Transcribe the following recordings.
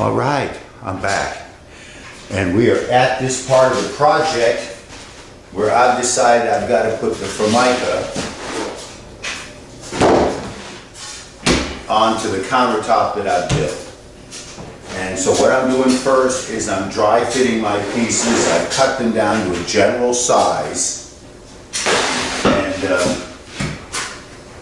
All right, I'm back. And we are at this part of the project where I've decided I've got to put the Formica onto the countertop that I've built. And so what I'm doing first is I'm dry fitting my pieces. I've cut them down to a general size. And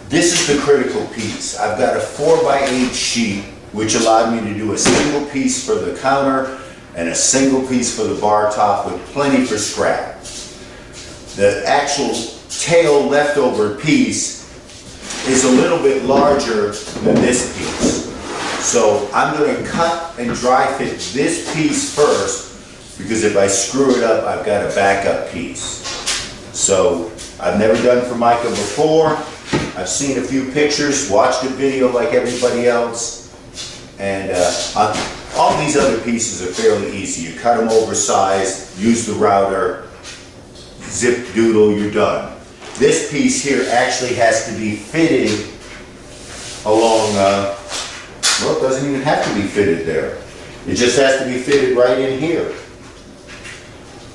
this is the critical piece. I've got a 4x8 sheet, which allowed me to do a single piece for the counter and a single piece for the bar top with plenty for scrap. The actual tail leftover piece is a little bit larger than this piece. So I'm going to cut and dry fit this piece first, because if I screw it up, I've got a backup piece. So I've never done Formica before. I've seen a few pictures, watched a video like everybody else, and all these other pieces are fairly easy. You cut them oversized, use the router, zip doodle, you're done. This piece here actually has to be fitted along, well, it doesn't even have to be fitted there. It just has to be fitted right in here.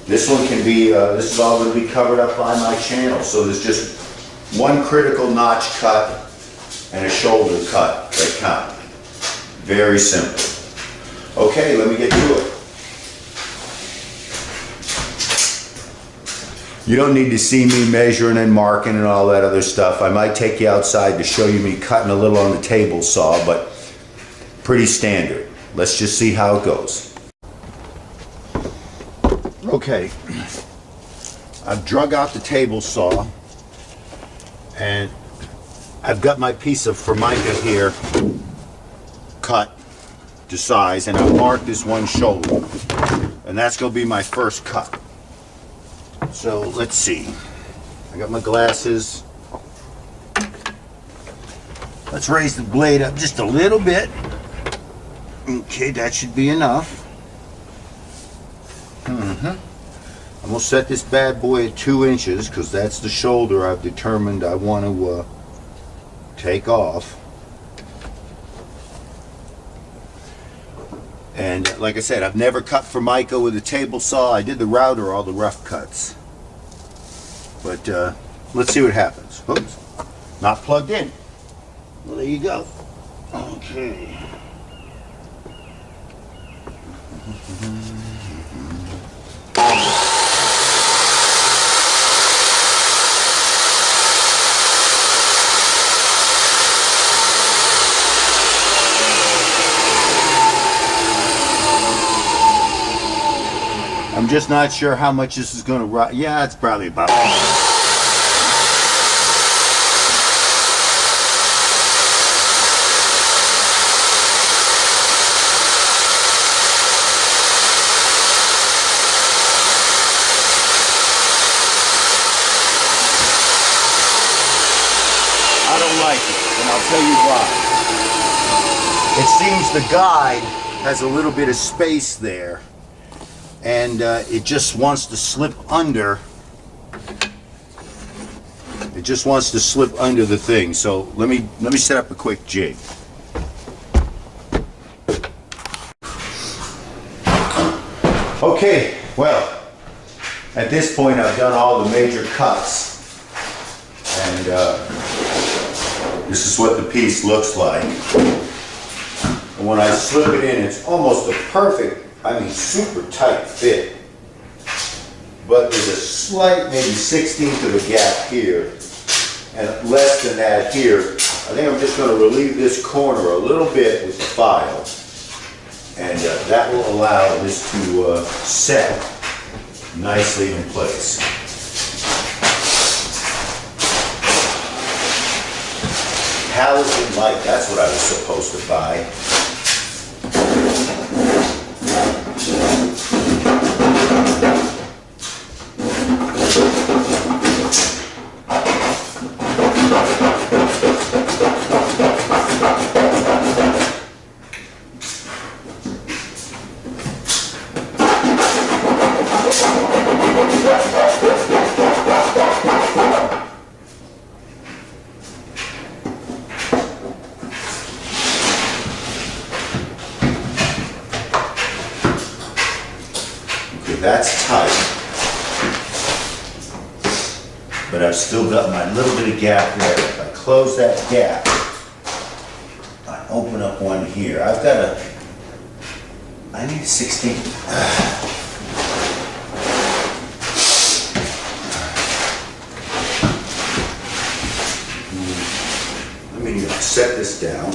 This one can be, this is all going to be covered up by my channel, so there's just one critical notch cut and a shoulder cut that count. Very simple. Okay, let me get to it. You don't need to see me measuring and marking and all that other stuff. I might take you outside to show you me cutting a little on the table saw, but pretty standard. Let's just see how it goes. Okay, I've drug out the table saw and I've got my piece of Formica here cut to size, and I've marked this one shoulder, and that's going to be my first cut. So let's see, I got my glasses. Let's raise the blade up just a little bit. Okay, that should be enough. I'm going to set this bad boy at 2 inches because that's the shoulder I've determined I want to take off. And like I said, I've never cut Formica with a table saw. I did the router, all the rough cuts. But let's see what happens. Oops, not plugged in. Well, there you go. Okay. I'm just not sure how much this is going to run. Yeah, it's probably about. I don't like it, and I'll tell you why. It seems the guide has a little bit of space there, and it just wants to slip under. It just wants to slip under the thing. So let me set up a quick jig. Okay, well, at this point I've done all the major cuts, and this is what the piece looks like. And when I slip it in, it's almost a perfect, I mean super tight fit. But there's a slight, maybe 1/16 of a gap here, and less than that here. I think I'm just going to relieve this corner a little bit with the file, and that will allow this to set nicely in place. Halogen light, that's what I was supposed to buy. that's tight. But I've still got my little bit of gap there. If I close that gap, I open up one here. I need 16. Let me set this down.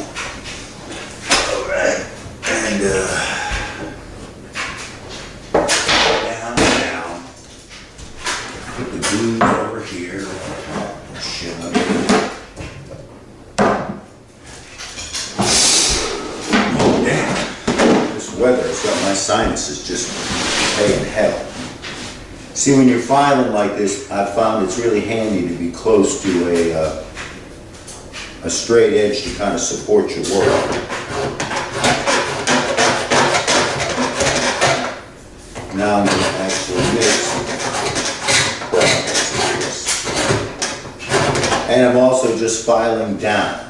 All right, and down. Put the glue over here. Shit up here. Oh damn! This weather has got my sinuses just paying hell. See, when you're filing like this, I've found it's really handy to be close to a straight edge to kind of support your work. Now I'm going to actually mix. And I'm also just filing down.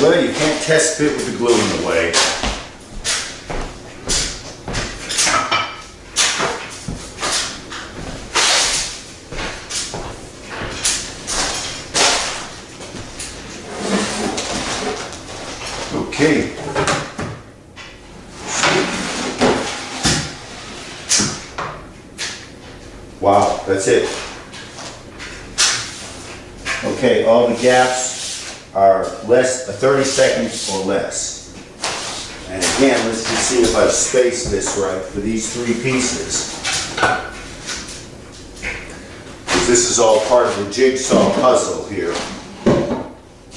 Well, you can't test fit with the glue in the way. Okay. Wow, that's it. Okay, all the gaps are 30 seconds or less. And again, let's just see if I've spaced this right for these 3 pieces. Because this is all part of the jigsaw puzzle here.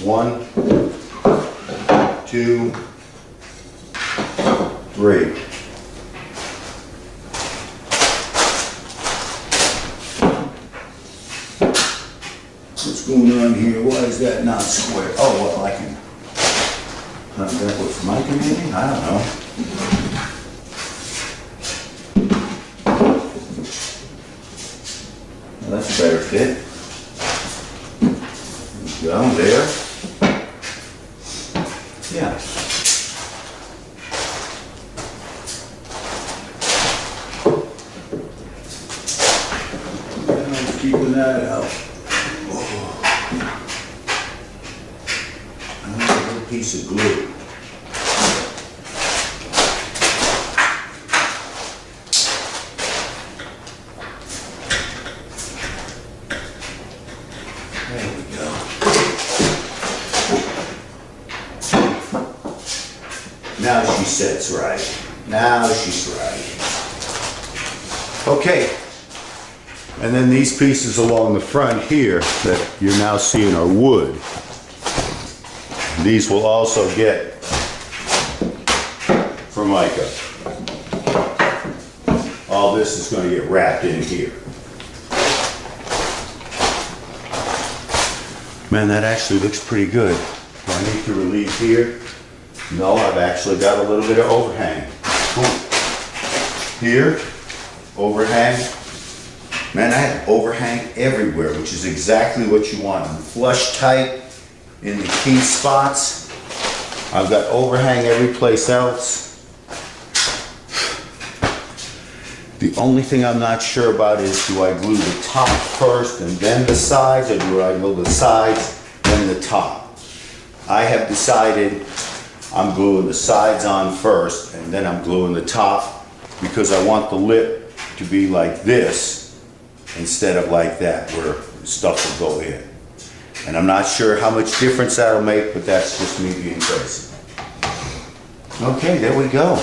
1, 2, 3. What's going on here? Why is that not square? Oh, well, I can hunt that with mica maybe? I don't know. Well, that's a better fit. Down there. Yeah. I'm keeping that out. Piece of glue. There we go. Now she sits right. Now she's right. Okay. And then these pieces along the front here that you're now seeing are wood. These will also get Formica. All this is going to get wrapped in here. Man, that actually looks pretty good. Do I need to relieve here? No, I've actually got a little bit of overhang. Here, overhang. Man, I have overhang everywhere, which is exactly what you want. Flush tight in the key spots. I've got overhang every place else. The only thing I'm not sure about is, do I glue the top first and then the sides, or do I glue the sides then the top? I have decided I'm gluing the sides on first and then I'm gluing the top, because I want the lip to be like this instead of like that, where stuff will go in. And I'm not sure how much difference that'll make, but that's just me being crazy. Okay, there we go.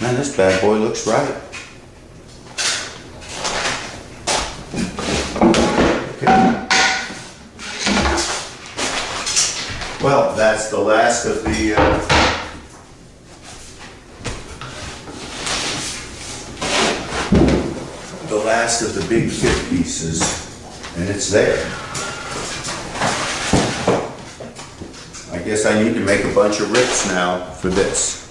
Man, this bad boy looks right. Okay. Well, that's the last of the big fit pieces, and it's there. I guess I need to make a bunch of rips now for this.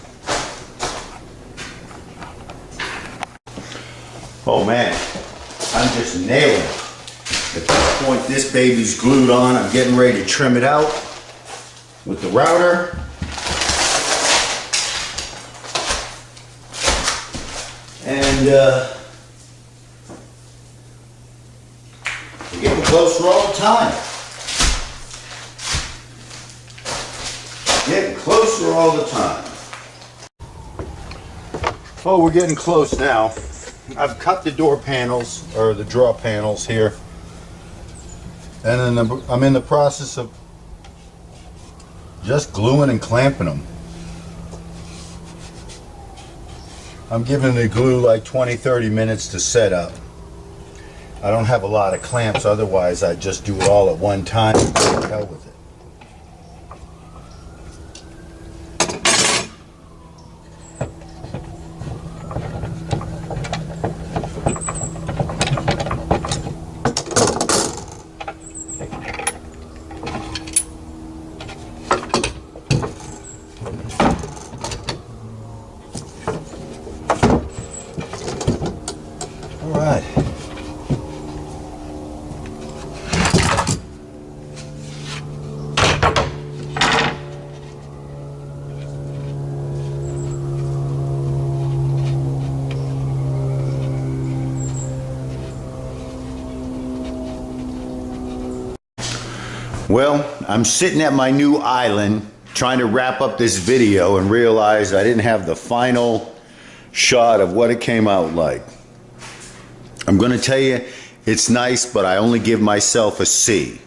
Oh man, I'm just nailing it. At this point, this baby's glued on. I'm getting ready to trim it out with the router. And we're getting closer all the time. Getting closer all the time. Oh, we're getting close now. I've cut the door panels, or the draw panels here. And then I'm in the process of just gluing and clamping them. I'm giving the glue like 20-30 minutes to set up. I don't have a lot of clamps, otherwise I'd just do it all at one time and to hell with it. All right. Well, I'm sitting at my new island trying to wrap up this video and realized I didn't have the final shot of what it came out like. I'm going to tell you, it's nice, but I only give myself a C.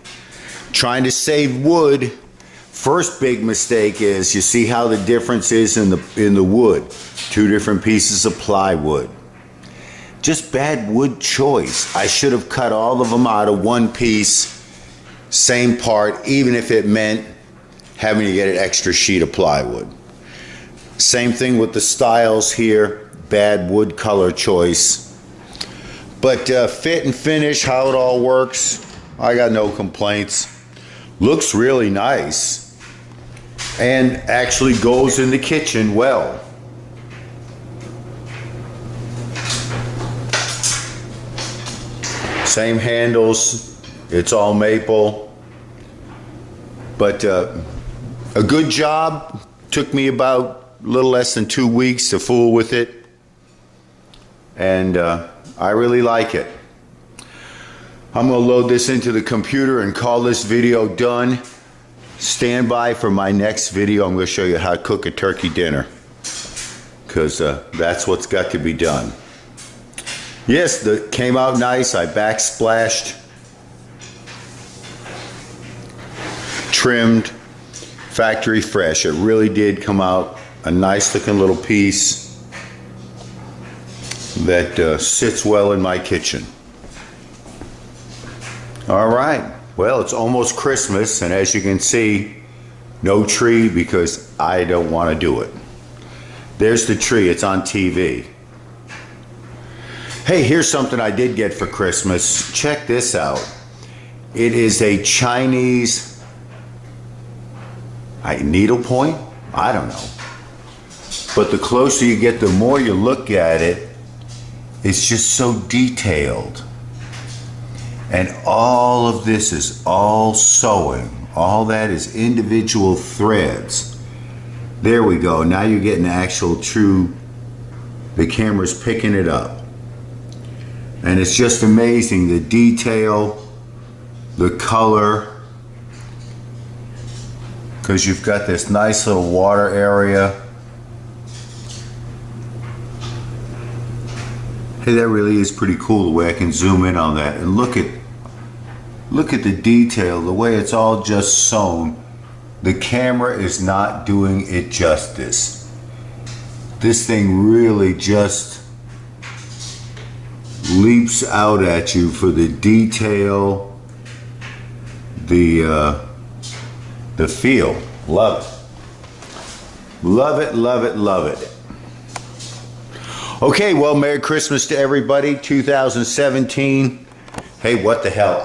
Trying to save wood, first big mistake is, you see how the difference is in the wood. Two different pieces of plywood. Just bad wood choice. I should have cut all of them out of one piece, same part, even if it meant having to get an extra sheet of plywood. Same thing with the stiles here, bad wood color choice. But fit and finish, how it all works, I got no complaints. Looks really nice and actually goes in the kitchen well. Same handles, it's all maple, but a good job. Took me about a little less than 2 weeks to fool with it, and I really like it. I'm going to load this into the computer and call this video done. Stand by for my next video. I'm going to show you how to cook a turkey dinner, because that's what's got to be done. Yes, that came out nice. I backsplashed, trimmed, factory fresh. It really did come out a nice looking little piece that sits well in my kitchen. All right, well, it's almost Christmas, and as you can see, no tree because I don't want to do it. There's the tree, it's on TV. Hey, here's something I did get for Christmas. Check this out. It is a Chinese needlepoint? I don't know. But the closer you get, the more you look at it, it's just so detailed. And all of this is all sewing. All that is individual threads. There we go. Now you're getting actual true, the camera's picking it up. And it's just amazing, the detail, the color, because you've got this nice little water area. Hey, that really is pretty cool the way I can zoom in on that. And look at the detail, the way it's all just sewn. The camera is not doing it justice. This thing really just leaps out at you for the detail, the feel. Love it. Love it, love it, love it. Okay, well, Merry Christmas to everybody. 2017. Hey, what the hell?